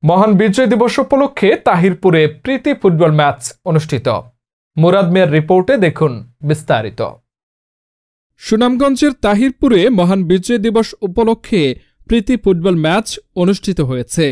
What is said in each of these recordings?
মহান বিজয় দিবস উপলক্ষে তাহিরপুরে প্রীতি ফুটবল ম্যাচ অনুষ্ঠিত। মুরাদ মিয়ার রিপোর্টে দেখুন বিস্তারিত। সুনামগঞ্জের তাহিরপুরে মহান বিজয় দিবস উপলক্ষে প্রীতি ফুটবল ম্যাচ অনুষ্ঠিত হয়েছে।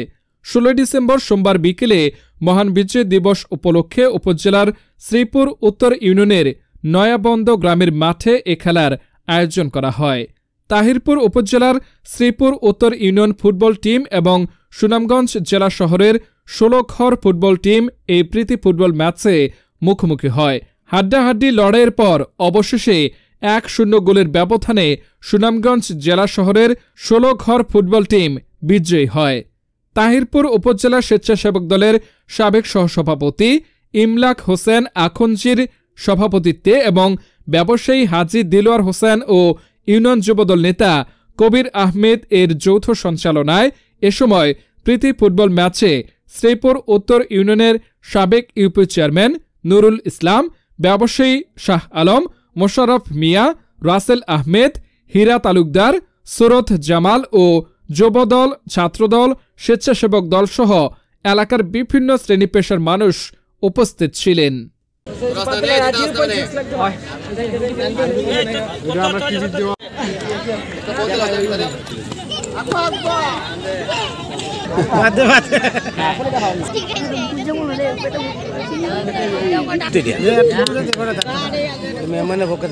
16 ডিসেম্বর সোমবার বিকেলে মহান বিজয় দিবস উপলক্ষে উপজেলার শ্রীপুর উত্তর ইউনিয়নের নয়াবন্দ গ্রামের মাঠে এ খেলার আয়োজন করা হয়। তাহিরপুর উপজেলার শ্রীপুর উত্তর ইউনিয়ন ফুটবল টিম এবং সুনামগঞ্জ জেলা শহরের 16 ঘর ফুটবল টিম এই প্রীতি ফুটবল ম্যাচে মুখোমুখি হয়। হাড্ডাহাড্ডি লড়াইয়ের পর অবশেষে 1-0 গোলের ব্যবধানে সুনামগঞ্জ জেলা শহরের 16 ঘর ফুটবল টিম বিজয়ী হয়। তাহিরপুর উপজেলা স্বেচ্ছাসেবক দলের সাবেক সহসভাপতি ইমলাক হোসেন আখঞ্জির সভাপতিত্বে এবং ব্যবসায়ী হাজী দিলওয়ার হোসেন ও ইউনিয়ন যুবদল নেতা কবির আহমেদ এর যৌথ সঞ্চালনায় এ সময় প্রীতি ফুটবল ম্যাচে শ্রীপুর উত্তর ইউনিয়নের সাবেক ইউপি চেয়ারম্যান নুরুল ইসলাম, ব্যবসায়ী শাহ আলম, মোশাররফ মিয়া, রাসেল আহমেদ, হীরা তালুকদার, সুরত জামাল ও যুবদল, ছাত্রদল, স্বেচ্ছাসেবক দলসহ এলাকার বিভিন্ন শ্রেণী পেশার মানুষ উপস্থিত ছিলেন। মেহমানের পক্ষে